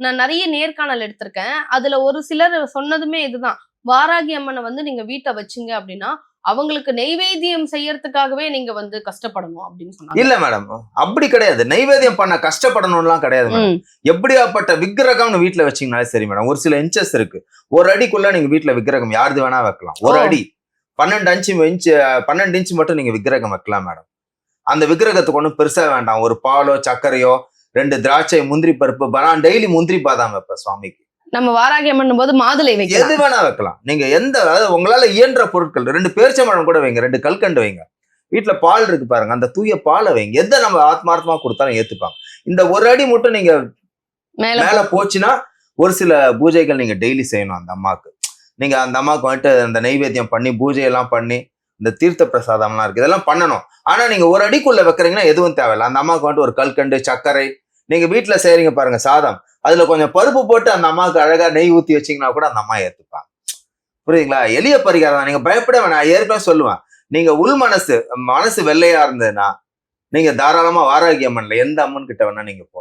நான் நிறைய நேர்காணல் எடுத்திருக்கேன். அதுல ஒரு சிலர் சொன்னதுமே இதுதான். வாராகி அம்மனை வந்து நீங்க வீட்டை வச்சீங்க அப்படின்னா, அவங்களுக்கு நெய்வேத்தியம் செய்யறதுக்காகவே நீங்க வந்து கஷ்டப்படணும் அப்படின்னு சொன்னாங்க. இல்ல மேடம், அப்படி கிடையாது. நெய்வேத்தியம் பண்ண கஷ்டப்படணும்லாம் கிடையாது மேடம். எப்படியாப்பட்ட விக்கிரகம்னு வீட்டுல வச்சீங்கனாலே சரி மேடம். ஒரு சில இன்ச்சஸ் இருக்கு. 1 அடிக்குள்ள நீங்க வீட்டுல விக்கிரகம் யாருது வேணா வைக்கலாம். 1 அடி 12 இன்ச் மட்டும் நீங்க விக்கிரகம் வைக்கலாம் மேடம். அந்த விக்கிரகத்துக்கு ஒண்ணும் பெருசா வேண்டாம். ஒரு பாலோ சர்க்கரையோ 2 திராட்சை முந்திரி பருப்பு நான் டெய்லி முந்திரி பாதாம் வைப்பேன் சுவாமிக்கு. நம்ம வாராகி அம்மன் போது மாதுளை வைக்கலாம். எது வேணா வைக்கலாம். நீங்க அதாவது உங்களால இயன்ற பொருட்கள் 2 பேரிச்சம்பழம் கூட வைங்க, 2 கல்கண்டு வைங்க. வீட்டுல பால் இருக்கு பாருங்க, அந்த தூய பாலை வைங்க. எதை நம்ம ஆத்மார்த்தமா கொடுத்தாலும் ஏத்துப்பாங்க. இந்த 1 அடி மட்டும் நீங்க மேல போச்சுன்னா ஒரு சில பூஜைகள் நீங்க டெய்லி செய்யணும் அந்த அம்மாவுக்கு. நீங்க அந்த அம்மாவுக்கு வந்துட்டு அந்த நெய்வேத்தியம் பண்ணி பூஜை எல்லாம் பண்ணி இந்த தீர்த்த பிரசாதம்லாம் இருக்கு, இதெல்லாம் பண்ணணும். ஆனா நீங்க 1 அடிக்குள்ள வைக்கிறீங்கன்னா எதுவும் தேவையில்லை. அந்த அம்மாவுக்கு வந்துட்டு ஒரு கல்கண்டு சர்க்கரை, நீங்க வீட்டுல செய்றீங்க பாருங்க சாதம், அதுல கொஞ்சம் பருப்பு போட்டு அந்த அம்மாவுக்கு அழகா நெய் ஊத்தி வச்சீங்கன்னா கூட அந்த அம்மா ஏத்துப்பாங்க. புரியுதுங்களா? எளிய பரிகாரம். நீங்க பயப்பட வேணாம். ஏற்கனவே சொல்லுவேன், நீங்க உள் மனசு வெள்ளையா இருந்ததுன்னா நீங்க தாராளமா வாராகி அம்மன்ல எந்த அம்மன் கிட்ட வேணா நீங்க போகலாம்.